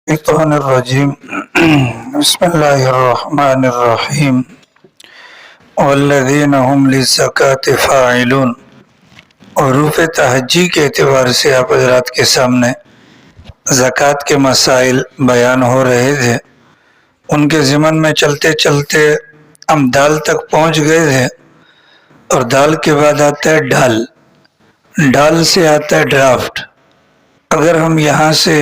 الشيطان الرجيم بسم الله الرحمن الرحيم والذين هم للزكاة فاعلون. حروف تہجی کے اعتبار سے آپ حضرات کے سامنے زکوٰۃ کے مسائل بیان ہو رہے تھے. ان کے ضمن میں چلتے چلتے ہم دال تک پہنچ گئے تھے، اور دال کے بعد آتا ہے ڈال. ڈال سے آتا ہے ڈرافٹ. اگر ہم یہاں سے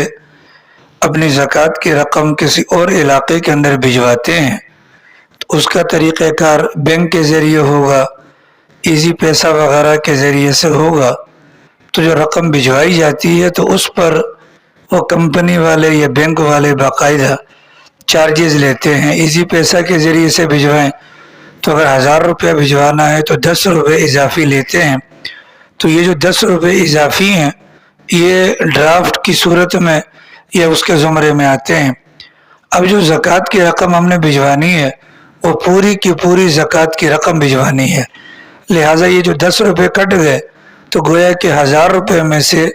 اپنی زکوٰۃ کی رقم کسی اور علاقے کے اندر بھجواتے ہیں تو اس کا طریقہ کار بینک کے ذریعے ہوگا، ایزی پیسہ وغیرہ کے ذریعے سے ہوگا. تو جو رقم بھجوائی جاتی ہے تو اس پر وہ کمپنی والے یا بینک والے باقاعدہ چارجز لیتے ہیں. ایزی پیسہ کے ذریعے سے بھجوائیں تو اگر 1000 روپیہ بھجوانا ہے تو 10 روپے اضافی لیتے ہیں. تو یہ جو 10 روپے اضافی ہیں یہ ڈرافٹ کی صورت میں یہ اس کے زمرے میں آتے ہیں. اب جو زکوٰۃ کی رقم ہم نے بھجوانی ہے وہ پوری کی پوری زکوٰۃ کی رقم بھجوانی ہے. لہٰذا یہ جو 10 روپے کٹ گئے تو گویا کہ 1000 روپے میں سے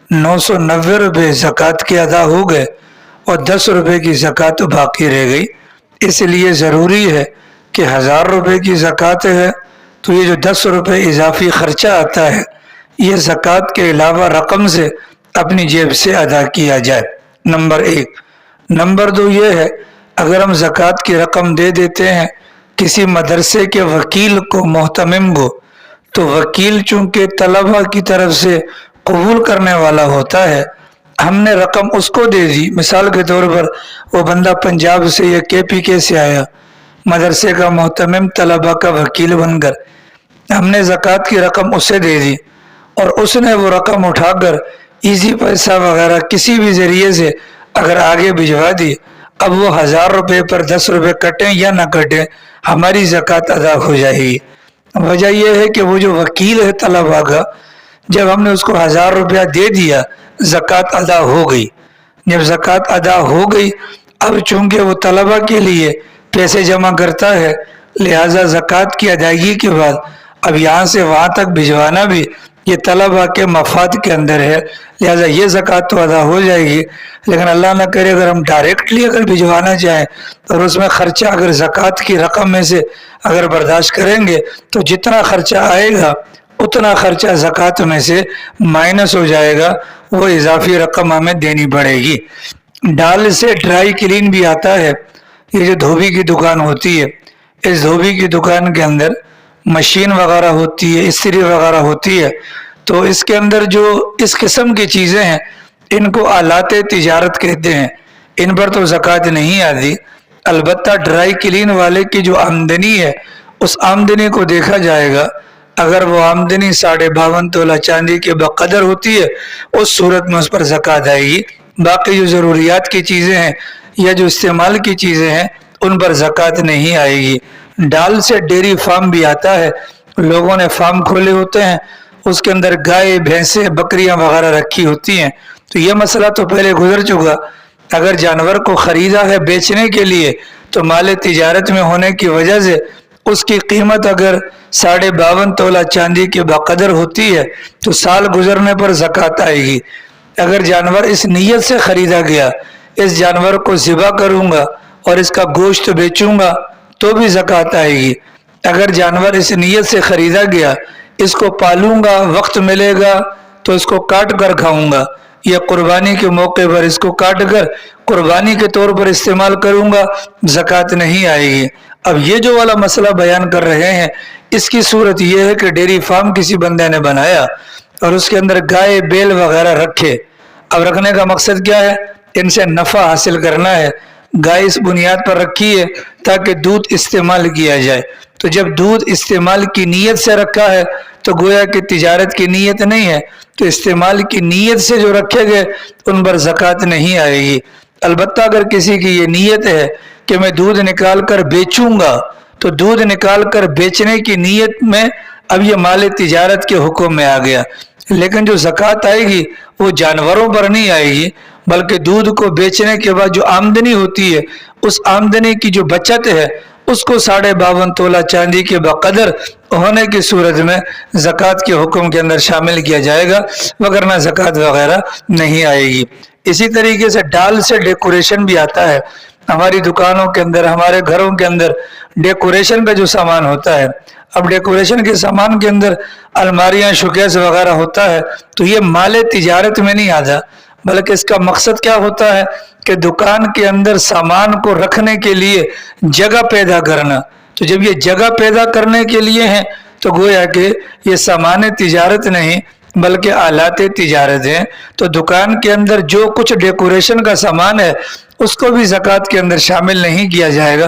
990 روپے زکوٰۃ کے ادا ہو گئے اور 10 روپے کی زکوٰۃ باقی رہ گئی. اس لیے ضروری ہے کہ 1000 روپے کی زکوٰۃ ہے تو یہ جو 10 روپے اضافی خرچہ آتا ہے یہ زکوٰۃ کے علاوہ رقم سے اپنی جیب سے ادا کیا جائے. نمبر 1. نمبر 2 یہ ہے اگر ہم زکوٰۃ کی رقم دے دیتے ہیں کسی مدرسے کے وکیل کو، محتمم کو، تو وکیل چونکہ طلبہ کی طرف سے قبول کرنے والا ہوتا ہے، ہم نے رقم اس کو دے دی. مثال کے طور پر وہ بندہ پنجاب سے یا KPK سے آیا، مدرسے کا محتمم طلبہ کا وکیل بن کر ہم نے زکوٰۃ کی رقم اسے دے دی، اور اس نے وہ رقم اٹھا کر ایزی پیسہ وغیرہ کسی بھی ذریعے سے اگر آگے بھجوا دی. اب وہ 1000 روپے پر 10 روپے کٹیں یا نہ کٹیں ہماری زکوٰۃ ادا ہو جائے گی. وجہ یہ ہے کہ وہ جو وکیل ہے طلبہ کا، جب ہم نے اس کو 1000 روپیہ دے دیا زکوٰۃ ادا ہو گئی. جب زکوٰۃ ادا ہو گئی اب چونکہ وہ طلبہ کے لیے پیسے جمع کرتا ہے، لہٰذا زکوٰۃ کی ادائیگی کے بعد اب یہاں سے وہاں تک بھجوانا بھی یہ طلبہ کے مفاد کے اندر ہے، لہٰذا یہ زکوٰۃ تو ادا ہو جائے گی. لیکن اللہ نہ کرے اگر ہم ڈائریکٹلی اگر بھجوانا چاہیں اور اس میں خرچہ اگر زکوٰۃ کی رقم میں سے اگر برداشت کریں گے تو جتنا خرچہ آئے گا اتنا خرچہ زکوٰۃ میں سے مائنس ہو جائے گا، وہ اضافی رقم ہمیں دینی پڑے گی. ڈال سے ڈرائی کلین بھی آتا ہے. یہ جو دھوبی کی دکان ہوتی ہے، اس دھوبی کی دکان کے اندر مشین وغیرہ ہوتی ہے، استری وغیرہ ہوتی ہے، تو اس کے اندر جو اس قسم کی چیزیں ہیں ان کو آلات تجارت کہتے ہیں. ان پر تو زکوٰۃ نہیں آتی. البتہ ڈرائی کلین والے کی جو آمدنی ہے اس آمدنی کو دیکھا جائے گا. اگر وہ آمدنی 52.5 تولہ چاندی کے بقدر ہوتی ہے اس صورت میں اس پر زکوٰۃ آئے گی. باقی جو ضروریات کی چیزیں ہیں یا جو استعمال کی چیزیں ہیں ان پر زکوٰۃ نہیں آئے گی. ڈال سے ڈیری فارم بھی آتا ہے. لوگوں نے فارم کھولے ہوتے ہیں، اس کے اندر گائے، بھینسیں، بکریاں وغیرہ رکھی ہوتی ہیں. تو یہ مسئلہ تو پہلے گزر چکا. اگر جانور کو خریدا ہے بیچنے کے لیے تو مال تجارت میں ہونے کی وجہ سے اس کی قیمت اگر 52.5 تولہ چاندی کے بقدر ہوتی ہے تو سال گزرنے پر زکوٰۃ آئے گی. اگر جانور اس نیت سے خریدا گیا اس جانور کو ذبح کروں گا اور اس کا گوشت بیچوں گا تو بھی زکوٰۃ آئے گی. اگر جانور اس نیت سے خریدا گیا اس کو پالوں گا، وقت ملے گا تو اس کو کاٹ کر کھاؤں گا، یا قربانی کے موقع پر اس کو کاٹ کر قربانی کے طور پر استعمال کروں گا، زکوٰۃ نہیں آئے گی. اب یہ جو والا مسئلہ بیان کر رہے ہیں اس کی صورت یہ ہے کہ ڈیری فارم کسی بندے نے بنایا اور اس کے اندر گائے، بیل وغیرہ رکھے. اب رکھنے کا مقصد کیا ہے؟ ان سے نفع حاصل کرنا ہے. گائے اس بنیاد پر رکھی ہے تاکہ دودھ استعمال کیا جائے. تو جب دودھ استعمال کی نیت سے رکھا ہے تو گویا کہ تجارت کی نیت نہیں ہے، تو استعمال کی نیت سے جو رکھے گئے ان پر زکوٰۃ نہیں آئے گی. البتہ اگر کسی کی یہ نیت ہے کہ میں دودھ نکال کر بیچوں گا تو دودھ نکال کر بیچنے کی نیت میں اب یہ مال تجارت کے حکم میں آ گیا. لیکن جو زکوٰۃ آئے گی وہ جانوروں پر نہیں آئے گی، بلکہ دودھ کو بیچنے کے بعد جو آمدنی ہوتی ہے اس آمدنی کی جو بچت ہے اس کو 52.5 تولہ چاندی کے بقدر ہونے کی صورت میں زکوٰۃ کے حکم کے اندر شامل کیا جائے گا، وگرنہ زکوٰۃ وغیرہ نہیں آئے گی۔ اسی طریقے سے ڈال سے ڈیکوریشن بھی آتا ہے۔ ہماری دکانوں کے اندر، ہمارے گھروں کے اندر ڈیکوریشن کا جو سامان ہوتا ہے، اب ڈیکوریشن کے سامان کے اندر الماریاں، شوکیس وغیرہ ہوتا ہے، تو یہ مال تجارت میں نہیں آتا، بلکہ اس کا مقصد کیا ہوتا ہے کہ دکان کے اندر سامان کو رکھنے کے لیے جگہ پیدا کرنا۔ تو جب یہ جگہ پیدا کرنے کے لیے ہیں تو گویا کہ یہ سامان تجارت نہیں بلکہ آلات تجارت ہیں۔ تو دکان کے اندر جو کچھ ڈیکوریشن کا سامان ہے اس کو بھی زکوٰۃ کے اندر شامل نہیں کیا جائے گا،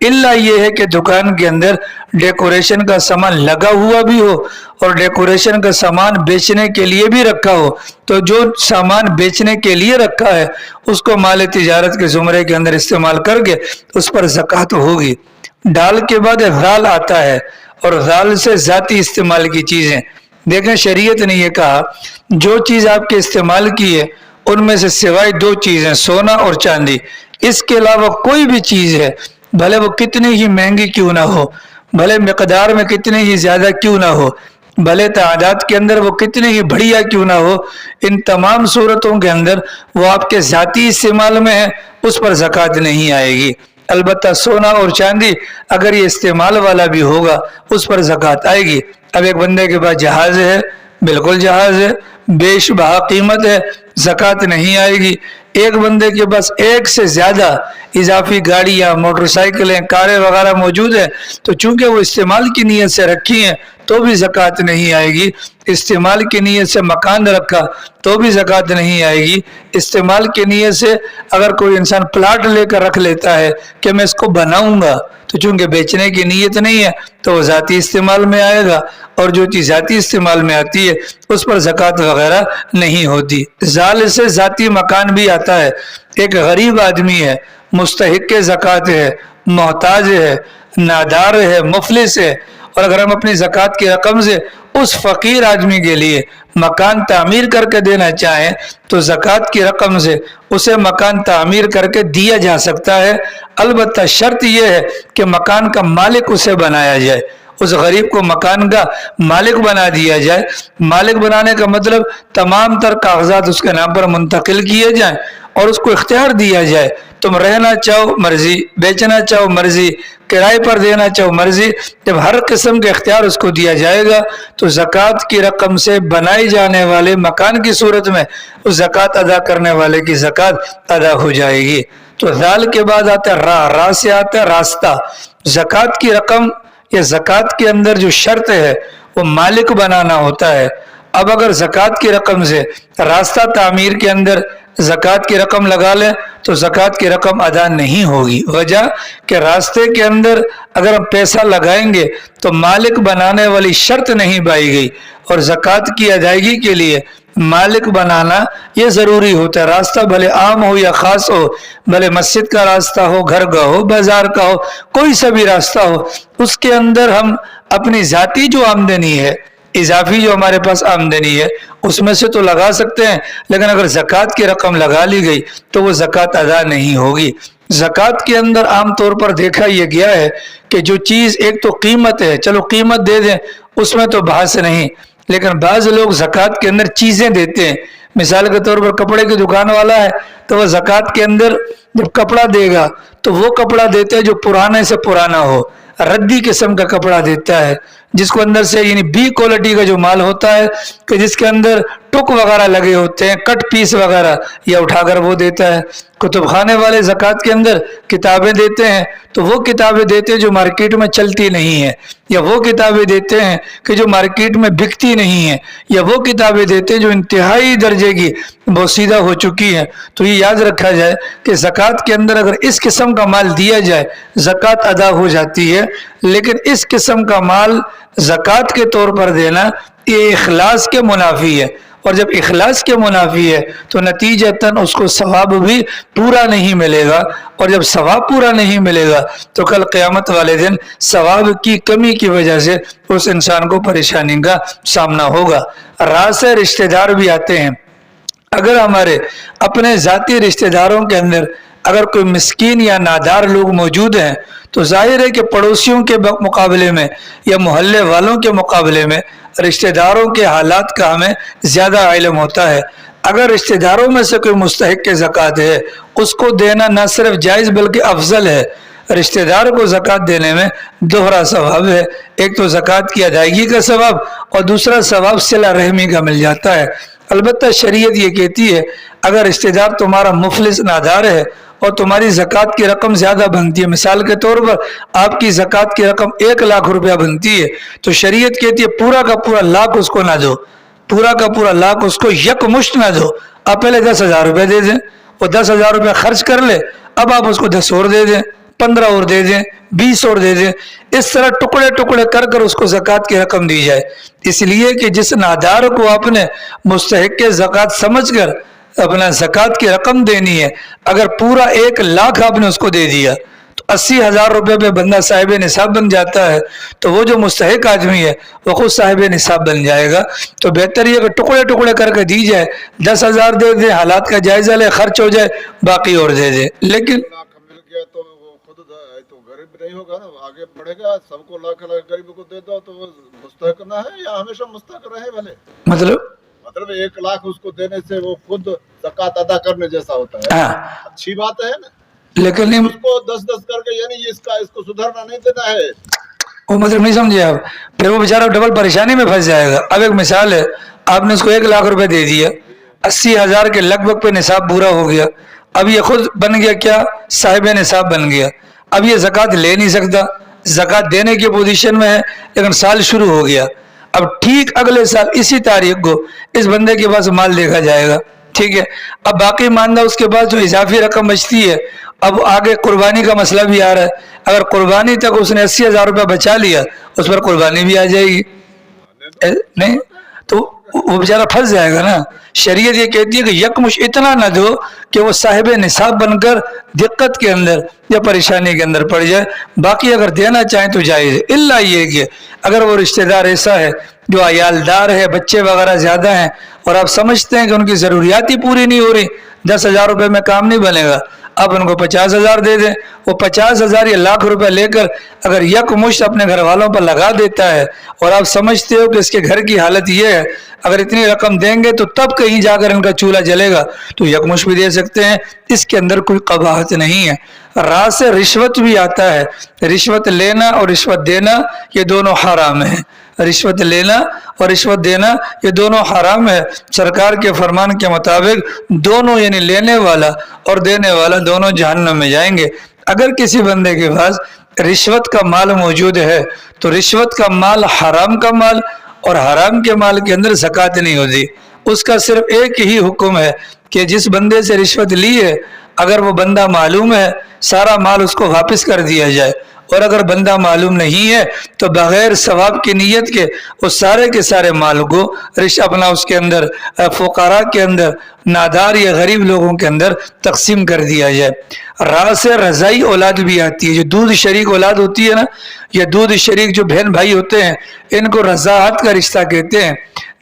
الا یہ ہے کہ دکان کے اندر ڈیکوریشن کا سامان لگا ہوا بھی ہو اور ڈیکوریشن کا سامان بیچنے کے لیے بھی رکھا ہو، تو جو سامان بیچنے کے لیے رکھا ہے اس کو مال تجارت کے زمرے کے اندر استعمال کر کے اس پر زکوٰۃ ہوگی۔ ڈال کے بعد غال آتا ہے، اور غال سے ذاتی استعمال کی چیزیں، دیکھیں شریعت نے یہ کہا جو چیز آپ کے استعمال کی ہے ان میں سے سوائے دو چیزیں، سونا اور چاندی، اس کے علاوہ کوئی بھی چیز ہے، بھلے وہ کتنی ہی مہنگی کیوں نہ ہو، بھلے مقدار میں کتنی ہی زیادہ کیوں نہ ہو، بھلے تعداد کے اندر وہ کتنی ہی بڑھیا کیوں نہ ہو، ان تمام صورتوں کے اندر وہ آپ کے ذاتی استعمال میں ہے، اس پر زکوٰۃ نہیں آئے گی۔ البتہ سونا اور چاندی اگر یہ استعمال والا بھی ہوگا اس پر زکوٰۃ آئے گی۔ اب ایک بندے کے پاس جہاز ہے، بالکل جہاز ہے، بیش بہا قیمت ہے، زکوٰۃ نہیں آئے گی۔ ایک بندے کے پاس ایک سے زیادہ اضافی گاڑیاں، موٹر سائیکلیں، کاریں وغیرہ موجود ہیں، تو چونکہ وہ استعمال کی نیت سے رکھی ہیں تو بھی زکوٰۃ نہیں آئے گی۔ استعمال کی نیت سے مکان رکھا تو بھی زکوٰۃ نہیں آئے گی۔ استعمال کی نیت سے اگر کوئی انسان پلاٹ لے کر رکھ لیتا ہے کہ میں اس کو بناؤں گا، تو چونکہ بیچنے کی نیت نہیں ہے تو وہ ذاتی استعمال میں آئے گا، اور جو چیز ذاتی استعمال میں آتی ہے اس پر زکوٰۃ وغیرہ نہیں ہوتی۔ زال سے ذاتی مکان بھی آتا ہے، ایک غریب آدمی ہے، مستحق زکوٰۃ ہے، محتاج ہے، نادار ہے، مفلس ہے، اور اگر ہم اپنی زکوٰۃ کی رقم سے اس فقیر آدمی کے لیے مکان تعمیر کر کے دینا چاہیں تو زکوٰۃ کی رقم سے اسے مکان تعمیر کر کے دیا جا سکتا ہے، البتہ شرط یہ ہے کہ مکان کا مالک اسے بنایا جائے، اس غریب کو مکان کا مالک بنا دیا جائے۔ مالک بنانے کا مطلب تمام تر کاغذات اس کے نام پر منتقل کیے جائیں اور اس کو اختیار دیا جائے، تم رہنا چاہو مرضی، بیچنا چاہو مرضی، کرائے پر دینا چاہو مرضی، جب ہر قسم کے اختیار اس کو دیا جائے گا تو زکوٰۃ کی رقم سے بنائی جانے والے مکان کی صورت میں اس زکوٰۃ ادا کرنے والے کی زکوٰۃ ادا ہو جائے گی۔ تو ذال کے بعد آتا ہے راہ سے آتا ہے راستہ۔ زکوٰۃ کی رقم یا زکوٰۃ کے اندر جو شرط ہے وہ مالک بنانا ہوتا ہے۔ اب اگر زکوٰۃ کی رقم سے راستہ تعمیر کے اندر زکوٰۃ کی رقم لگا لیں تو زکوٰۃ کی رقم ادا نہیں ہوگی، وجہ کہ راستے کے اندر اگر ہم پیسہ لگائیں گے تو مالک بنانے والی شرط نہیں پائی گئی، اور زکوٰۃ کی ادائیگی کے لیے مالک بنانا یہ ضروری ہوتا ہے۔ راستہ بھلے عام ہو یا خاص ہو، بھلے مسجد کا راستہ ہو، گھر کا ہو، بازار کا ہو، کوئی سا بھی راستہ ہو، اس کے اندر ہم اپنی ذاتی جو آمدنی ہے، اضافی جو ہمارے پاس آمدنی ہے، اس میں سے تو لگا سکتے ہیں، لیکن اگر زکوٰۃ کی رقم لگا لی گئی تو وہ زکوٰۃ ادا نہیں ہوگی۔ زکوٰۃ کے اندر عام طور پر دیکھا یہ گیا ہے کہ جو چیز ایک تو قیمت ہے، چلو قیمت دے دیں، اس میں تو بحث نہیں، لیکن بعض لوگ زکوٰۃ کے اندر چیزیں دیتے ہیں۔ مثال کے طور پر کپڑے کی دکان والا ہے تو وہ زکوٰۃ کے اندر جب کپڑا دے گا تو وہ کپڑا دیتے ہیں جو پرانے سے پرانا ہو، ردی قسم کا کپڑا دیتا ہے، جس کو اندر سے یعنی بی کوالٹی کا جو مال ہوتا ہے کہ جس کے اندر ٹک وغیرہ لگے ہوتے ہیں، کٹ پیس وغیرہ، یا اٹھا کر وہ دیتا ہے۔ کتب خانے والے زکوٰۃ کے اندر کتابیں دیتے ہیں تو وہ کتابیں دیتے ہیں جو مارکیٹ میں چلتی نہیں ہیں، یا وہ کتابیں دیتے ہیں کہ جو مارکیٹ میں بکتی نہیں ہیں، یا وہ کتابیں دیتے ہیں جو انتہائی درجے کی بوسیدہ ہو چکی ہیں۔ تو یہ یاد رکھا جائے کہ زکوٰۃ کے اندر اگر اس قسم کا مال دیا جائے زکوٰۃ ادا ہو جاتی ہے، لیکن اس قسم کا مال زکوٰۃ کے طور پر دینا یہ اخلاص کے منافی ہے، اور جب اخلاص کے منافی ہے تو نتیجتاً اس کو ثواب بھی پورا نہیں ملے گا، اور جب ثواب پورا نہیں ملے گا تو کل قیامت والے دن ثواب کی کمی کی وجہ سے اس انسان کو پریشانی کا سامنا ہوگا۔ راہ سے رشتہ دار بھی آتے ہیں۔ اگر ہمارے اپنے ذاتی رشتہ داروں کے اندر اگر کوئی مسکین یا نادار لوگ موجود ہیں تو ظاہر ہے کہ پڑوسیوں کے مقابلے میں یا محلے والوں کے مقابلے میں رشتہ داروں کے حالات کا ہمیں زیادہ علم ہوتا ہے. اگر رشتہ داروں میں سے کوئی مستحق کے زکوٰۃ ہے اس کو دینا نہ صرف جائز بلکہ افضل ہے. رشتہ دار کو زکوٰۃ دینے میں دوہرا ثواب ہے. ایک تو زکوٰۃ کی ادائیگی کا ثواب اور دوسرا ثواب صلہ رحمی کا مل جاتا ہے. البتہ شریعت یہ کہتی ہے اگر رشتہ دار تمہارا مفلس نادار ہے اور تمہاری زکوٰۃ کی رقم زیادہ بنتی ہے، مثال کے طور پر آپ کی زکوٰۃ کی رقم 1 لاکھ روپیہ بنتی ہے، تو شریعت کہتی ہے پورا کا پورا لاکھ اس کو نہ دو، پورا کا پورا لاکھ اس کو یکمشت نہ دو. آپ پہلے 10,000 روپے دے دیں، وہ 10,000 روپے خرچ کر لے، اب آپ اس کو 10 اور دے دیں، 15 اور دے دیں، 20 اور دے دیں. اس طرح ٹکڑے ٹکڑے کر کر اس کو زکوٰۃ کی رقم دی جائے. اس لیے کہ جس نادار کو آپ نے مستحق کے زکوٰۃ سمجھ کر اپنا زکوٰۃ کی رقم دینی ہے، اگر پورا 1 لاکھ آپ نے اس کو دے دیا تو 80,000 روپے پہ بندہ صاحب نصاب بن جاتا ہے، تو وہ جو مستحق آدمی ہے وہ خود صاحب نصاب بن جائے گا. تو بہتر یہ کہ ٹکڑے ٹکڑے کر کے دی جائے، 10,000 دے دیں، حالات کا جائزہ لے، خرچ ہو جائے، باقی اور دے دیں. لیکن تو وہ خود تو غریب نہیں ہوگا نا، آگے بڑھے گا. سب کو لاکھ غریب کو دے دو تو وہ مستحق نہ ہے یا ہمیشہ مستحق رہے بھلے. مطلب 1 لاکھ اس کو دینے سے وہ خود زکوٰۃ ادا کرنے جیسا ہوتا ہے. اچھی بات ہے نا، لیکن اس کو 10 کر کے یعنی اس کو سدھرنا نہیں دینا ہے. وہ مطلب نہیں سمجھے آپ، پھر وہ بیچارہ ڈبل پریشانی میں پھنس جائے گا. اب ایک مثال ہے، آپ نے اس کو 1 لاکھ روپے دے دیا، 80,000 کے لگ بھگ پہ نصاب پورا ہو گیا. اب یہ خود بن گیا کیا؟ صاحب نصاب بن گیا. اب یہ زکوٰۃ لے نہیں سکتا، زکوٰۃ دینے کی پوزیشن میں ہے، لیکن سال شروع ہو گیا. اب ٹھیک اگلے سال اسی تاریخ کو اس بندے کے پاس مال دیکھا جائے گا، ٹھیک ہے. اب باقی ماندہ اس کے پاس جو اضافی رقم بچتی ہے، اب آگے قربانی کا مسئلہ بھی آ رہا ہے. اگر قربانی تک اس نے 80,000 روپے بچا لیا، اس پر قربانی بھی آ جائے گی نہیں، تو وہ بیچارہ پھنس جائے گا نا. شریعت یہ کہتی ہے کہ یکمش اتنا نہ دو کہ وہ صاحب نصاب بن کر دقت کے اندر یا پریشانی کے اندر پڑ جائے. باقی اگر دینا چاہیں تو جائز ہے، الا یہ کہ اگر وہ رشتہ دار ایسا ہے جو عیالدار ہے، بچے وغیرہ زیادہ ہیں اور آپ سمجھتے ہیں کہ ان کی ضروریات ہی پوری نہیں ہو رہی، 10,000 روپے میں کام نہیں بنے گا، آپ ان کو 50,000 دے دیں. وہ 50,000 یا لاکھ روپے لے کر اگر یکمشت اپنے گھر والوں پر لگا دیتا ہے اور آپ سمجھتے ہو کہ اس کے گھر کی حالت یہ ہے اگر اتنی رقم دیں گے تو تب کہیں جا کر ان کا چولہا جلے گا، تو یکمشت بھی دے سکتے ہیں. اس کے اندر کوئی قباحت نہیں ہے. راہ سے رشوت بھی آتا ہے، رشوت لینا اور رشوت دینا یہ دونوں حرام ہیں. رشوت لینا اور رشوت دینا یہ دونوں حرام ہے. سرکار کے فرمان کے مطابق دونوں یعنی لینے والا اور دینے والا دونوں جہنم میں جائیں گے. اگر کسی بندے کے پاس رشوت کا مال موجود ہے تو رشوت کا مال حرام کا مال، اور حرام کے مال کے اندر زکوٰۃ نہیں ہوتی. اس کا صرف ایک ہی حکم ہے کہ جس بندے سے رشوت لی ہے اگر وہ بندہ معلوم ہے سارا مال اس کو واپس کر دیا جائے، اور اگر بندہ معلوم نہیں ہے تو بغیر ثواب کی نیت کے اس سارے کے سارے مال کو اپنا اس کے اندر فقراء کے اندر، نادار یا غریب لوگوں کے اندر تقسیم کر دیا جائے. راہ سے رضائی اولاد بھی آتی ہے، جو دودھ شریک اولاد ہوتی ہے نا، یا دودھ شریک جو بہن بھائی ہوتے ہیں ان کو رضاعت کا رشتہ کہتے ہیں.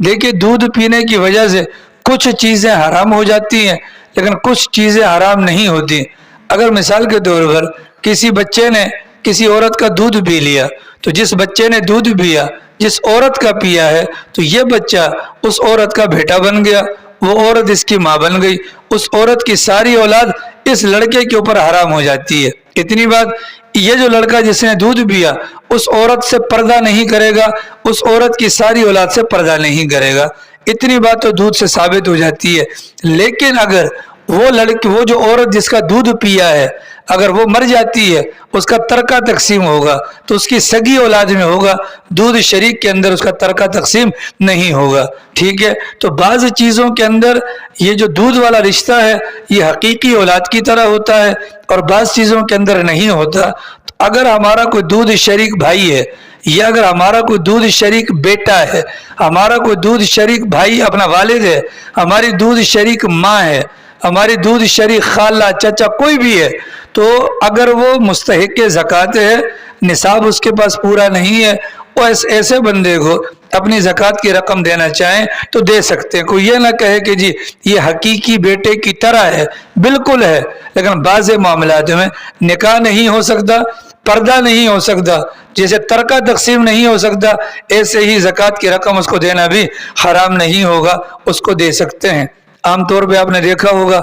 دیکھیے دودھ پینے کی وجہ سے کچھ چیزیں حرام ہو جاتی ہیں لیکن کچھ چیزیں حرام نہیں ہوتی. اگر مثال کے طور پر کسی بچے نے کسی عورت کا دودھ پی لیا تو جس بچے نے دودھ پیا جس عورت کا پیا ہے تو یہ بچہ اس عورت کا بیٹا بن گیا، وہ عورت اس کی ماں بن گئی، اس عورت کی ساری اولاد اس لڑکے کے اوپر حرام ہو جاتی ہے. اتنی بات، یہ جو لڑکا جس نے دودھ پیا اس عورت سے پردہ نہیں کرے گا، اس عورت کی ساری اولاد سے پردہ نہیں کرے گا. اتنی بات تو دودھ سے ثابت ہو جاتی ہے. لیکن اگر وہ لڑکی، وہ جو عورت جس کا دودھ پیا ہے اگر وہ مر جاتی ہے اس کا ترکہ تقسیم ہوگا تو اس کی سگی اولاد میں ہوگا، دودھ شریک کے اندر اس کا ترکہ تقسیم نہیں ہوگا. ٹھیک ہے، تو بعض چیزوں کے اندر یہ جو دودھ والا رشتہ ہے یہ حقیقی اولاد کی طرح ہوتا ہے اور بعض چیزوں کے اندر نہیں ہوتا. تو اگر ہمارا کوئی دودھ شریک بھائی ہے یا اگر ہمارا کوئی دودھ شریک بیٹا ہے، ہمارا کوئی دودھ شریک بھائی اپنا والد ہے، ہماری دودھ شریک ماں ہے، ہماری دودھ شریک خالہ چچا کوئی بھی ہے، تو اگر وہ مستحق زکوٰۃ ہے، نصاب اس کے پاس پورا نہیں ہے، اور ایسے بندے کو اپنی زکوٰۃ کی رقم دینا چاہیں تو دے سکتے ہیں. کوئی یہ نہ کہے کہ جی یہ حقیقی بیٹے کی طرح ہے، بالکل ہے، لیکن بعض معاملات میں نکاح نہیں ہو سکتا، پردہ نہیں ہو سکتا، جیسے ترکہ تقسیم نہیں ہو سکتا، ایسے ہی زکوٰۃ کی رقم اس کو دینا بھی حرام نہیں ہوگا، اس کو دے سکتے ہیں. عام طور پہ آپ نے دیکھا ہوگا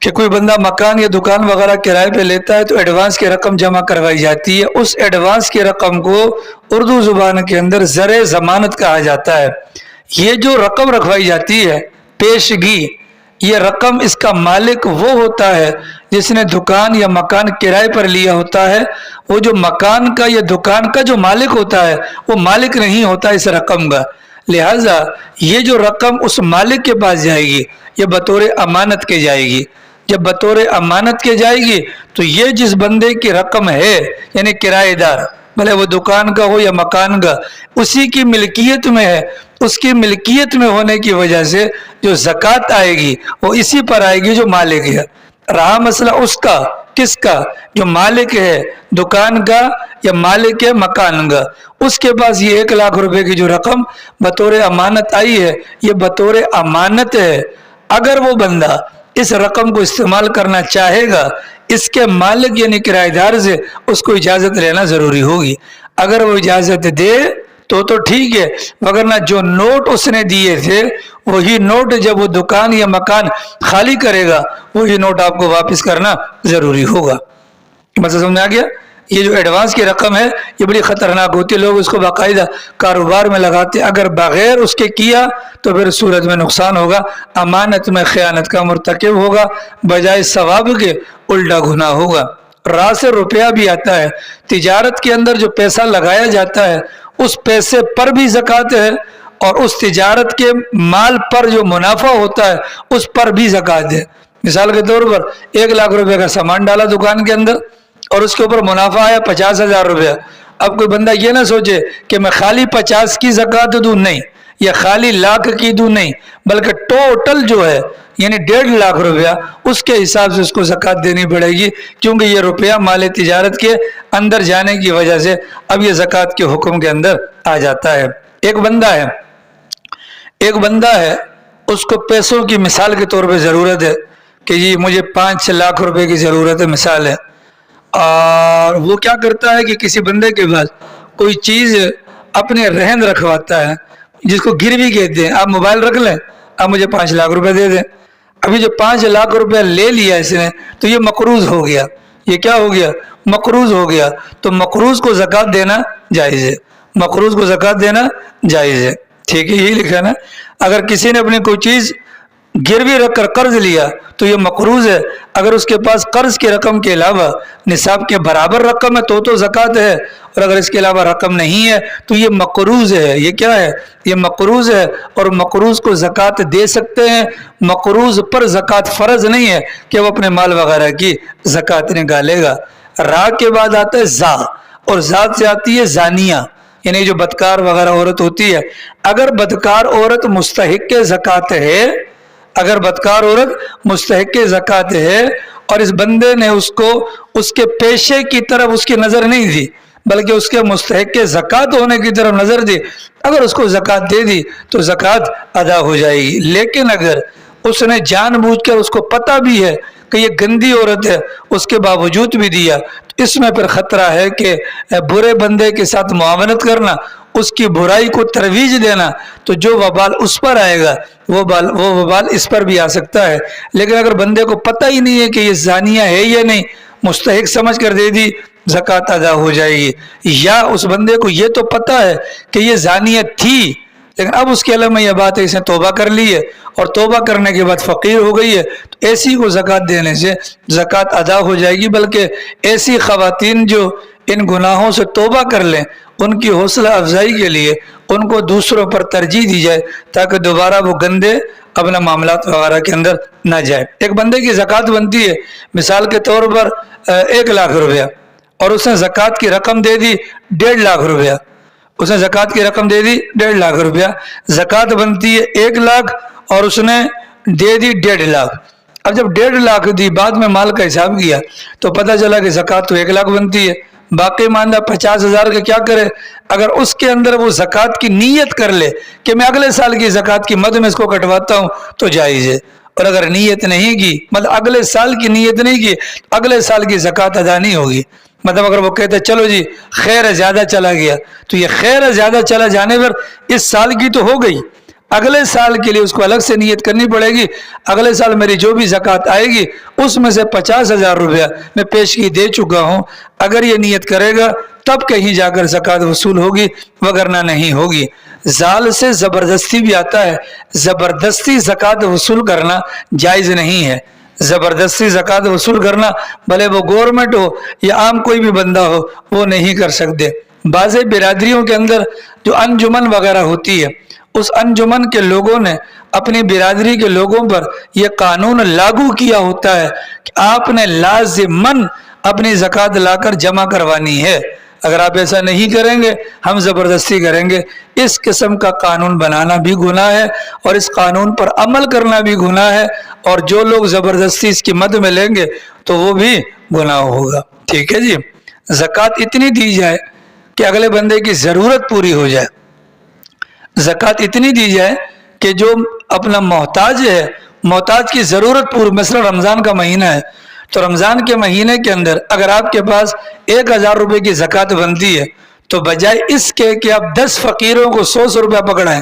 کہ کوئی بندہ مکان یا دکان وغیرہ کرائے پہ لیتا ہے تو ایڈوانس کی رقم جمع کروائی جاتی ہے. اس ایڈوانس کی رقم کو اردو زبان کے اندر زر ضمانت کہا جاتا ہے. یہ جو رقم رکھوائی جاتی ہے پیشگی، یہ رقم اس کا مالک وہ ہوتا ہے جس نے دکان یا مکان کرائے پر لیا ہوتا ہے. وہ جو مکان کا یا دکان کا جو مالک ہوتا ہے وہ مالک نہیں ہوتا اس رقم کا. لہٰذا یہ جو رقم اس مالک کے پاس جائے گی یہ بطور امانت کے جائے گی. جب بطور امانت کے جائے گی تو یہ جس بندے کی رقم ہے یعنی کرایہ دار، بھلے وہ دکان کا ہو یا مکان کا، اسی کی ملکیت میں ہے. اس کی ملکیت میں ہونے کی وجہ سے جو زکوٰۃ آئے گی وہ اسی پر آئے گی جو مالک ہے. رہا مسئلہ اس کا، کس کا؟ جو مالک ہے دکان کا یا مالک ہے مکان کا، اس کے پاس یہ 1,00,000 روپے کی جو رقم بطور امانت آئی ہے یہ بطور امانت ہے. اگر وہ بندہ اس رقم کو استعمال کرنا چاہے گا اس کے مالک یعنی کرایہ دار سے اس کو اجازت لینا ضروری ہوگی. اگر وہ اجازت دے تو ٹھیک ہے، وگرنہ جو نوٹ اس نے دیے تھے وہی نوٹ جب وہ دکان یا مکان خالی کرے گا وہی نوٹ آپ کو واپس کرنا ضروری ہوگا. مسئلہ سمجھ آ گیا؟ یہ جو ایڈوانس کی رقم ہے یہ بڑی خطرناک ہوتی ہے. لوگ اس کو باقاعدہ کاروبار میں لگاتے ہیں، اگر بغیر اس کے کیا تو پھر صورت میں نقصان ہوگا، امانت میں خیانت کا مرتکب ہوگا، بجائے ثواب کے الٹا گناہ ہوگا. راہ سے روپیہ بھی آتا ہے، تجارت کے اندر جو پیسہ لگایا جاتا ہے اس پیسے پر بھی زکوٰۃ ہے، اور اس تجارت کے مال پر جو منافع ہوتا ہے اس پر بھی زکوٰۃ ہے. مثال کے طور پر 1,00,000 روپے کا سامان ڈالا دکان کے اندر اور اس کے اوپر منافع آیا 50,000 روپیہ. اب کوئی بندہ یہ نہ سوچے کہ میں خالی 50 کی زکوٰۃ دوں، نہیں، یا خالی 1,00,000 کی دوں، نہیں، بلکہ ٹوٹل جو ہے یعنی 1,50,000 روپیہ اس کے حساب سے اس کو زکوٰۃ دینی پڑے گی، کیونکہ یہ روپیہ مال تجارت کے اندر جانے کی وجہ سے اب یہ زکوٰۃ کے حکم کے اندر آ جاتا ہے. ایک بندہ ہے اس کو پیسوں کی مثال کے طور پہ ضرورت ہے کہ جی مجھے 5,00,000 روپے کی ضرورت ہے، مثال ہے، اور وہ کیا کرتا ہے کہ کسی بندے کے پاس کوئی چیز اپنے رہن رکھواتا ہے جس کو گروی کہتے ہیں. آپ موبائل رکھ لیں، آپ مجھے 5,00,000 روپے دے دیں. ابھی جو 5,00,000 روپے لے لیا اس نے تو یہ مقروض ہو گیا. یہ کیا ہو گیا؟ مقروض ہو گیا. تو مقروض کو زکوٰۃ دینا جائز ہے، مقروض کو زکوٰۃ دینا جائز ہے. ٹھیک ہے، یہی لکھا نا. اگر کسی نے اپنی کوئی چیز گروی رکھ کر قرض لیا تو یہ مقروض ہے. اگر اس کے پاس قرض کی رقم کے علاوہ نصاب کے برابر رقم ہے تو زکوٰۃ ہے، اور اگر اس کے علاوہ رقم نہیں ہے تو یہ مقروض ہے. یہ کیا ہے؟ یہ مقروض ہے، اور مقروض کو زکوٰۃ دے سکتے ہیں. مقروض پر زکوٰۃ فرض نہیں ہے کہ وہ اپنے مال وغیرہ کی زکوٰۃ نکالے گا. را کے بعد آتا ہے زا، اور ذات سے آتی ہے زانیہ، یعنی جو بدکار وغیرہ عورت ہوتی ہے. اگر بدکار عورت مستحق زکوٰۃ ہے، اگر بدکار عورت مستحق زکوٰۃ ہے اور اس بندے نے اس کو اس کے پیشے کی طرف اس کی نظر نہیں دی بلکہ اس کے مستحق زکوٰۃ ہونے کی طرف نظر دی، اگر اس کو زکوٰۃ دے دی تو زکوٰۃ ادا ہو جائے گی. لیکن اگر اس نے جان بوجھ کر، اس کو پتہ بھی ہے کہ یہ گندی عورت ہے، اس کے باوجود بھی دیا، تو اس میں پھر خطرہ ہے کہ برے بندے کے ساتھ معاونت کرنا، اس کی برائی کو ترویج دینا، تو جو وبال اس پر آئے گا وہ وبال اس پر بھی آ سکتا ہے. لیکن اگر بندے کو پتہ ہی نہیں ہے کہ یہ زانیہ ہے یا نہیں، مستحق سمجھ کر دے دی، زکوٰۃ ادا ہو جائے گی. یا اس بندے کو یہ تو پتہ ہے کہ یہ زانیہ تھی لیکن اب اس کے علم میں یہ بات ہے اس نے توبہ کر لی ہے اور توبہ کرنے کے بعد فقیر ہو گئی ہے، تو ایسی کو زکوٰۃ دینے سے زکوٰۃ ادا ہو جائے گی. بلکہ ایسی خواتین جو ان گناہوں سے توبہ کر لیں ان کی حوصلہ افزائی کے لیے ان کو دوسروں پر ترجیح دی جائے تاکہ دوبارہ وہ گندے اپنا معاملات وغیرہ کے اندر نہ جائے. ایک بندے کی زکوٰۃ بنتی ہے مثال کے طور پر 1,00,000 روپیہ، اور اس نے زکوٰۃ کی رقم دے دی 1,50,000 روپیہ. اس نے زکوٰۃ کی رقم دے دی 1,50,000 روپیہ. زکوٰۃ بنتی ہے 1,00,000 اور اس نے دے دی 1,50,000. اب جب 1,50,000 دی، بعد میں مال کا حساب کیا تو پتہ چلا کہ زکوٰۃ تو 1,00,000 بنتی ہے، باقی ماندہ 50,000 کا کیا کرے؟ اگر اس کے اندر وہ زکوٰۃ کی نیت کر لے کہ میں اگلے سال کی زکوٰۃ کی مد میں اس کو کٹواتا ہوں تو جائز ہے، اور اگر نیت نہیں کی، مطلب اگلے سال کی نیت نہیں کی، اگلے سال کی زکوٰۃ ادا نہیں ہوگی۔ مطلب اگر وہ کہتے چلو جی خیر ہے زیادہ چلا گیا، تو یہ خیر ہے زیادہ چلا جانے پر اس سال کی تو ہو گئی، اگلے سال کے لیے اس کو الگ سے نیت کرنی پڑے گی۔ اگلے سال میری جو بھی زکوٰۃ آئے گی اس میں سے 50,000 روپیہ میں پیشگی دے چکا ہوں، اگر یہ نیت کرے گا تب کہیں جا کر زکوٰۃ وصول ہوگی، وگرنہ نہیں ہوگی۔ زال سے زبردستی بھی آتا ہے، زبردستی زکوٰۃ وصول کرنا جائز نہیں ہے۔ زبردستی زکوٰۃ وصول کرنا بھلے وہ گورنمنٹ ہو یا عام کوئی بھی بندہ ہو وہ نہیں کر سکتے۔ بعض برادریوں کے اندر جو انجمن وغیرہ ہوتی ہے، اس انجمن کے لوگوں نے اپنی برادری کے لوگوں پر یہ قانون لاگو کیا ہوتا ہے کہ آپ نے لازماً اپنی زکوٰۃ لا کر جمع کروانی ہے، اگر آپ ایسا نہیں کریں گے ہم زبردستی کریں گے۔ اس قسم کا قانون بنانا بھی گناہ ہے اور اس قانون پر عمل کرنا بھی گناہ ہے، اور جو لوگ زبردستی اس کی مد میں لیں گے تو وہ بھی گناہ ہوگا۔ ٹھیک ہے جی، زکوٰۃ اتنی دی جائے کہ اگلے بندے کی ضرورت پوری ہو جائے، زکوٰۃ اتنی دی جائے کہ جو اپنا محتاج ہے، محتاج کی ضرورت پوری۔ مثلا رمضان کا مہینہ ہے تو رمضان کے مہینے کے اندر اگر آپ کے پاس 1,000 روپے کی زکوٰۃ بنتی ہے تو بجائے اس کے کہ آپ 10 فقیروں کو 100 روپیہ پکڑائیں،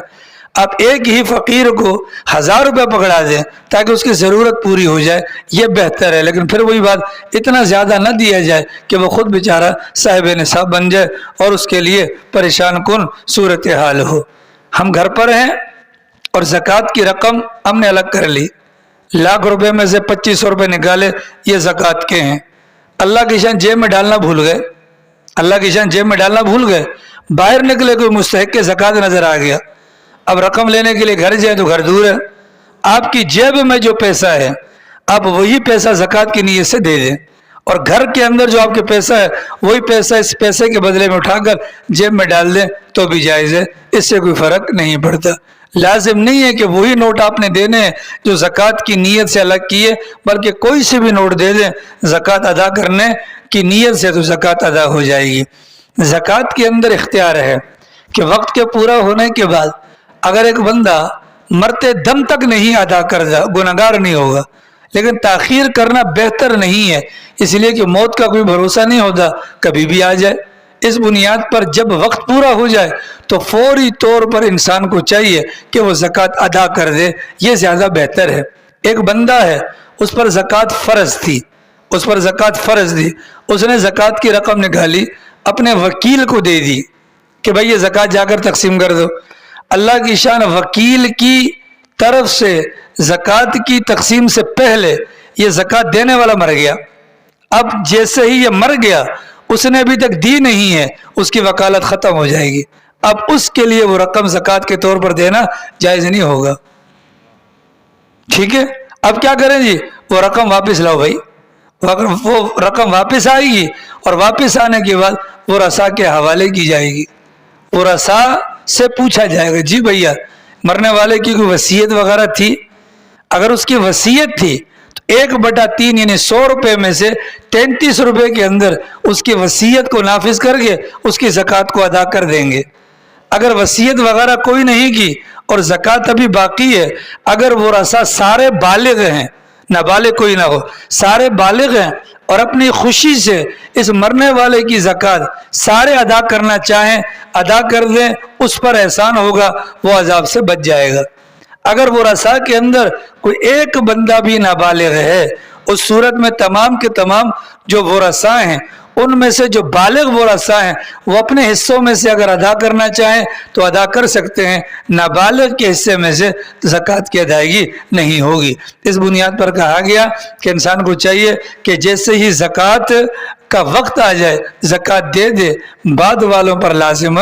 آپ ایک ہی فقیر کو 1,000 روپے پکڑا دیں تاکہ اس کی ضرورت پوری ہو جائے، یہ بہتر ہے۔ لیکن پھر وہی بات، اتنا زیادہ نہ دیا جائے کہ وہ خود بیچارہ صاحب نصاب بن جائے اور اس کے لیے پریشان کن صورتحال ہو۔ ہم گھر پر ہیں اور زکوٰۃ کی رقم ہم نے الگ کر لی، 1,00,000 روپے میں سے 2,500 روپے نکالے، یہ زکوٰۃ کے ہیں۔ اللہ کی شان جیب میں ڈالنا بھول گئے، اللہ کی شان جیب میں ڈالنا بھول گئے، باہر نکلے کوئی مستحق کے زکوٰۃ نظر آ گیا، اب رقم لینے کے لیے گھر جائیں تو گھر دور ہے، آپ کی جیب میں جو پیسہ ہے آپ وہی پیسہ زکوٰۃ کی نیت سے دے دیں، اور گھر کے اندر جو آپ کے پیسہ ہے وہی پیسہ اس پیسے کے بدلے میں اٹھا کر جیب میں ڈال دیں تو بھی جائز ہے، اس سے کوئی فرق نہیں پڑتا۔ لازم نہیں ہے کہ وہی نوٹ آپ نے دینے ہیں جو زکوٰۃ کی نیت سے الگ کیے، بلکہ کوئی سے بھی نوٹ دے دیں زکوٰۃ ادا کرنے کی نیت سے تو زکوٰۃ ادا ہو جائے گی۔ زکوٰۃ کے اندر اختیار ہے کہ وقت کے پورا ہونے کے بعد اگر ایک بندہ مرتے دم تک نہیں ادا کرتا گناہگار نہیں ہوگا، لیکن تاخیر کرنا بہتر نہیں ہے، اس لیے کہ موت کا کوئی بھروسہ نہیں ہوتا، کبھی بھی آ جائے۔ اس بنیاد پر جب وقت پورا ہو جائے تو فوری طور پر انسان کو چاہیے کہ وہ زکوٰۃ ادا کر دے، یہ زیادہ بہتر ہے۔ ایک بندہ ہے اس پر زکوٰۃ فرض تھی، اس پر زکوٰۃ فرض تھی، اس نے زکوٰۃ کی رقم نکالی اپنے وکیل کو دے دی کہ بھائی یہ زکوٰۃ جا کر تقسیم کر دو۔ اللہ کی شان وکیل کی طرف سے زکوٰۃ کی تقسیم سے پہلے یہ زکوٰۃ دینے والا مر گیا، اب جیسے ہی یہ مر گیا اس نے ابھی تک دی نہیں ہے، اس کی وکالت ختم ہو جائے گی، اب اس کے لیے وہ رقم زکوٰۃ کے طور پر دینا جائز نہیں ہوگا۔ ٹھیک ہے، اب کیا کریں جی، وہ رقم واپس لاؤ بھائی، وہ رقم واپس آئے گی اور واپس آنے کے بعد وہ رسا کے حوالے کی جائے گی، وہ رسا سے پوچھا جائے گا جی بھیا مرنے والے کی کوئی وصیت وغیرہ تھی؟ اگر اس کی وصیت تھی تو 1/3 یعنی 100 روپے میں سے 33 روپے کے اندر اس کی وصیت کو نافذ کر کے اس کی زکوٰۃ کو ادا کر دیں گے۔ اگر وصیت وغیرہ کوئی نہیں کی اور زکوٰۃ ابھی باقی ہے، اگر وہ رسا سارے بالغ ہیں، نابالغ کوئی نہ ہو، سارے بالغ ہیں اور اپنی خوشی سے اس مرنے والے کی زکوٰۃ سارے ادا کرنا چاہیں ادا کر دیں، اس پر احسان ہوگا، وہ عذاب سے بچ جائے گا۔ اگر وہ رسا کے اندر کوئی ایک بندہ بھی نابالغ ہے، اس صورت میں تمام کے تمام جو وہ رسا ہیں ان میں سے جو بالغ وہ رسا ہیں وہ اپنے حصوں میں سے اگر ادا کرنا چاہیں تو ادا کر سکتے ہیں، نابالغ کے حصے میں سے زکوٰۃ کی ادائیگی نہیں ہوگی۔ اس بنیاد پر کہا گیا کہ انسان کو چاہیے کہ جیسے ہی زکوٰۃ کا وقت آ جائے زکوٰۃ دے دے، بعد والوں پر لازم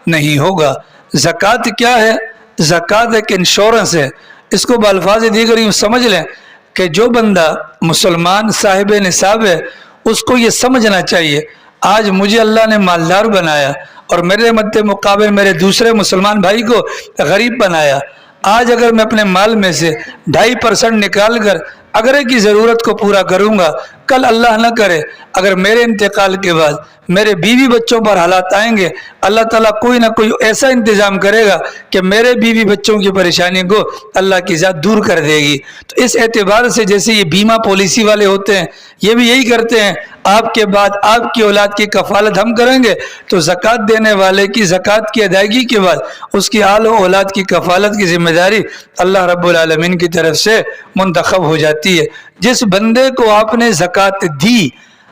نہیں ہوگا۔ زکوٰۃ کیا ہے؟ زکوٰۃ ایک انشورنس ہے، اس کو بالفاظ دیگر یوں سمجھ لیں کہ جو بندہ مسلمان صاحب نصاب ہے اس کو یہ سمجھنا چاہیے آج مجھے اللہ نے مالدار بنایا اور میرے مد مقابل میرے دوسرے مسلمان بھائی کو غریب بنایا، آج اگر میں اپنے مال میں سے 2.5% نکال کر اگرے کی ضرورت کو پورا کروں گا. کل اللہ نہ کرے اگر میرے انتقال کے بعد میرے بیوی بچوں پر حالات آئیں گے, اللہ تعالیٰ کوئی نہ کوئی ایسا انتظام کرے گا کہ میرے بیوی بچوں کی پریشانی کو اللہ کی ذات دور کر دے گی. تو اس اعتبار سے جیسے یہ بیمہ پالیسی والے ہوتے ہیں, یہ بھی یہی کرتے ہیں, آپ کے بعد آپ کی اولاد کی کفالت ہم کریں گے, تو زکوٰۃ دینے والے کی زکوٰۃ کی ادائیگی کے بعد اس کی آل و اولاد کی کفالت کی ذمہ داری اللہ رب العالمین کی طرف سے منتخب ہو جاتی ہے. جس بندے کو آپ نے زکوٰۃ دی,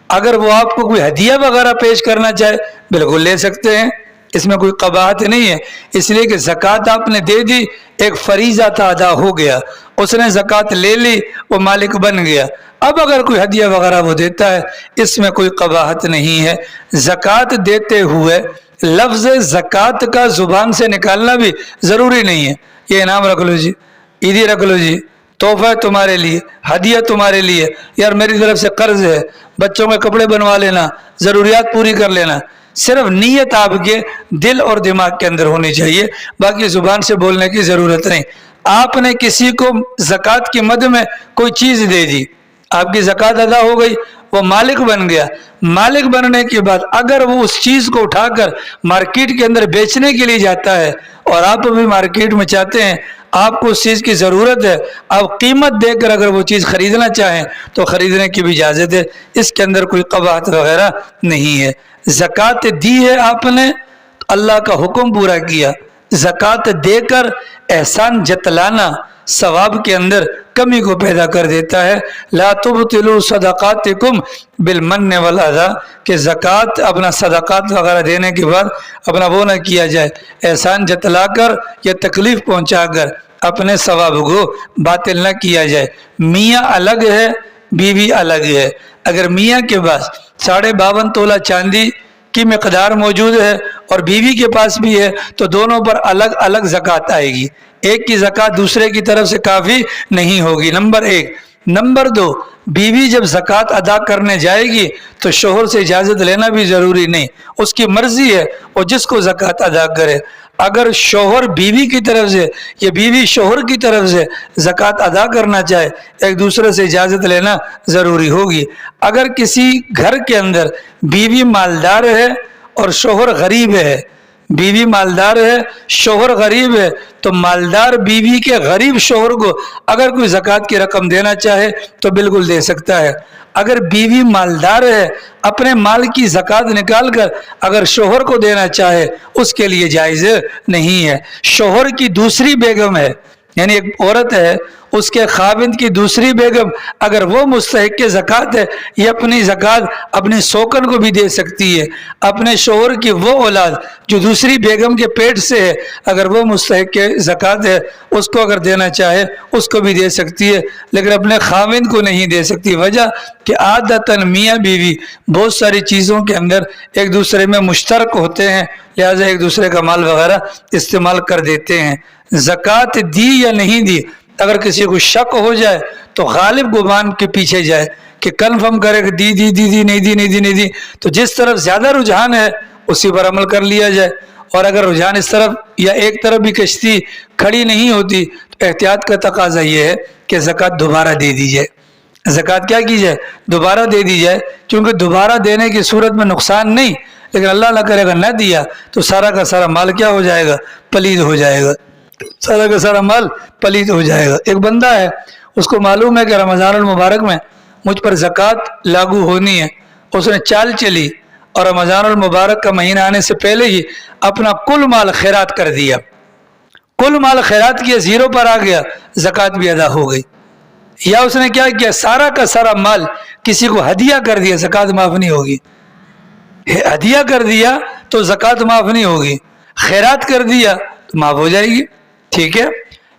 اگر وہ آپ کو کوئی ہدیہ وغیرہ پیش کرنا چاہے بالکل لے سکتے ہیں, اس میں کوئی قباحت نہیں ہے, اس لیے کہ زکوٰۃ آپ نے دے دی, ایک فریضہ تھا ادا ہو گیا, اس نے زکوٰۃ لے لی, وہ مالک بن گیا. اب اگر کوئی ہدیہ وغیرہ وہ دیتا ہے اس میں کوئی قباحت نہیں ہے. زکوٰۃ دیتے ہوئے لفظ زکوٰۃ کا زبان سے نکالنا بھی ضروری نہیں ہے. یہ انعام رکھ لو جی, عیدی رکھ لو جی, تحفہ تمہارے لیے, ہدیہ تمہارے لیے, یار میری طرف سے قرض ہے, بچوں کے کپڑے بنوا لینا, ضروریات پوری کر لینا. صرف نیت آپ کے دل اور دماغ کے اندر ہونی چاہیے, باقی زبان سے بولنے کی ضرورت نہیں. آپ نے کسی کو زکوٰۃ کی مد میں کوئی چیز دے دی, آپ کی زکوٰۃ ادا ہو گئی, وہ مالک بن گیا. مالک بننے کے بعد اگر وہ اس چیز کو اٹھا کر مارکیٹ کے اندر بیچنے کے لیے جاتا ہے, اور آپ بھی مارکیٹ میں چاہتے ہیں, آپ کو اس چیز کی ضرورت ہے, آپ قیمت دے کر اگر وہ چیز خریدنا چاہیں تو خریدنے کی بھی اجازت ہے, اس کے اندر کوئی قباحت وغیرہ نہیں ہے. زکوٰۃ دی ہے آپ نے, اللہ کا حکم پورا کیا. زکوٰۃ دے کر احسان جتلانا ثواب کے اندر کمی کو پیدا کر دیتا ہے. لا تبطلوا صدقاتکم بالمن والاذی, کہ زکوٰۃ اپنا صدقات وغیرہ دینے کے بعد اپنا وہ نہ کیا جائے, احسان جتلا کر یا تکلیف پہنچا کر اپنے ثواب کو باطل نہ کیا جائے. میاں الگ ہے, بیوی الگ ہے. اگر میاں کے پاس 52.5 تولہ چاندی کی مقدار موجود ہے اور بیوی کے پاس بھی ہے تو دونوں پر الگ الگ زکوٰۃ آئے گی. ایک کی زکوٰۃ دوسرے کی طرف سے کافی نہیں ہوگی, نمبر 1. نمبر 2, بیوی جب زکوٰۃ ادا کرنے جائے گی تو شوہر سے اجازت لینا بھی ضروری نہیں, اس کی مرضی ہے وہ جس کو زکوٰۃ ادا کرے. اگر شوہر بیوی کی طرف سے یا بیوی شوہر کی طرف سے زکوٰۃ ادا کرنا چاہے, ایک دوسرے سے اجازت لینا ضروری ہوگی. اگر کسی گھر کے اندر بیوی مالدار ہے اور شوہر غریب ہے, بیوی مالدار ہے شوہر غریب ہے, تو مالدار بیوی کے غریب شوہر کو اگر کوئی زکوٰۃ کی رقم دینا چاہے تو بالکل دے سکتا ہے. اگر بیوی مالدار ہے, اپنے مال کی زکوٰۃ نکال کر اگر شوہر کو دینا چاہے اس کے لیے جائز نہیں ہے. شوہر کی دوسری بیگم ہے, یعنی ایک عورت ہے, اس کے خاوند کی دوسری بیگم اگر وہ مستحق زکوٰۃ ہے, یہ اپنی زکوٰۃ اپنی سوکن کو بھی دے سکتی ہے. اپنے شوہر کی وہ اولاد جو دوسری بیگم کے پیٹ سے ہے, اگر وہ مستحق زکوٰۃ ہے اس کو اگر دینا چاہے اس کو بھی دے سکتی ہے, لیکن اپنے خاوند کو نہیں دے سکتی. وجہ کہ عادتاً میاں بیوی بہت ساری چیزوں کے اندر ایک دوسرے میں مشترک ہوتے ہیں, لہٰذا ایک دوسرے کا مال وغیرہ استعمال کر دیتے ہیں. زکوٰۃ دی یا نہیں دی, اگر کسی کو شک ہو جائے تو غالب گمان کے پیچھے جائے کہ کنفرم کرے کہ دی دی دی دی نہیں دی نہیں دی نہیں دی, تو جس طرف زیادہ رجحان ہے اسی پر عمل کر لیا جائے. اور اگر رجحان اس طرف یا ایک طرف بھی کشتی کھڑی نہیں ہوتی تو احتیاط کا تقاضا یہ ہے کہ زکوٰۃ دوبارہ دے دی جائے. زکوٰۃ کیا کی جائے, دوبارہ دے دی جائے, کیونکہ دوبارہ دینے کی صورت میں نقصان نہیں, لیکن اللہ نہ کرے گا نہ دیا تو سارا کا سارا مال کیا ہو جائے گا, پلید ہو جائے گا, سارا کا سارا مال پلید ہو جائے گا. ایک بندہ ہے, اس کو معلوم ہے کہ رمضان المبارک میں مجھ پر زکوٰۃ لاگو ہونی ہے, اس نے چال چلی اور رمضان المبارک کا مہینہ آنے سے پہلے ہی اپنا کل مال خیرات کر دیا. کل مال خیرات کیا, زیرو پر آ گیا, زکوٰۃ بھی ادا ہو گئی. یا اس نے کیا کیا, سارا کا سارا مال کسی کو ہدیہ کر دیا, زکوٰۃ معاف نہیں ہوگی. ہدیہ کر دیا تو زکوٰۃ معاف نہیں ہوگی, خیرات کر دیا تو معاف ہو جائے گی. ٹھیک ہے.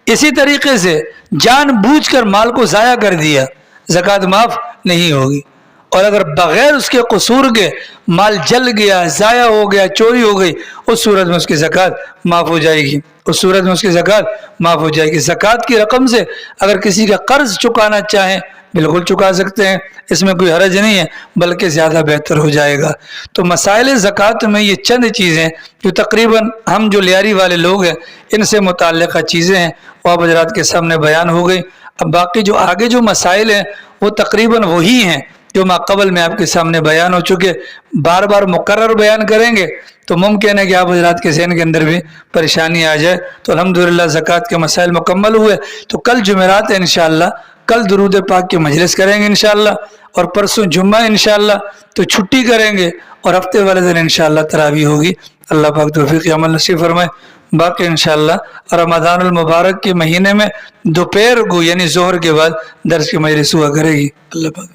اسی طریقے سے جان بوجھ کر مال کو ضائع کر دیا, زکوٰۃ معاف نہیں ہوگی. اور اگر بغیر اس کے قصور کے مال جل گیا, ضائع ہو گیا, چوری ہو گئی, اس صورت میں اس کی زکوٰۃ معاف ہو جائے گی, اس صورت میں اس کی زکوٰۃ معاف ہو جائے گی. زکوٰۃ کی رقم سے اگر کسی کا قرض چکانا چاہیں بالکل چکا سکتے ہیں، اس میں کوئی حرج نہیں ہے، بلکہ زیادہ بہتر ہو جائے گا۔ تو مسائل زکوٰۃ میں یہ چند چیزیں جو تقریباً ہم جو لیاری والے لوگ ہیں ان سے متعلقہ چیزیں ہیں وہ آپ حضرات کے سامنے بیان ہو گئی۔ اب باقی جو آگے جو مسائل ہیں وہ تقریباً وہی ہیں جو ما قبل میں آپ کے سامنے بیان ہو چکے، بار بار مکرر بیان کریں گے تو ممکن ہے کہ آپ حضرات کے ذہن کے اندر بھی پریشانی آ جائے۔ تو الحمدللہ زکوٰۃ کے مسائل مکمل ہوئے، تو کل جمعرات ہے انشاءاللہ، کل درود پاک کی مجلس کریں گے انشاءاللہ، اور پرسوں جمعہ انشاءاللہ تو چھٹی کریں گے، اور ہفتے والے دن انشاءاللہ تراویح ہوگی۔ اللہ پاک توفیق عمل نصیب فرمائے۔ باقی انشاءاللہ رمضان المبارک کے مہینے میں دوپہر کو یعنی ظہر کے بعد درس کی مجلس ہوا کرے گی۔ اللہ پاک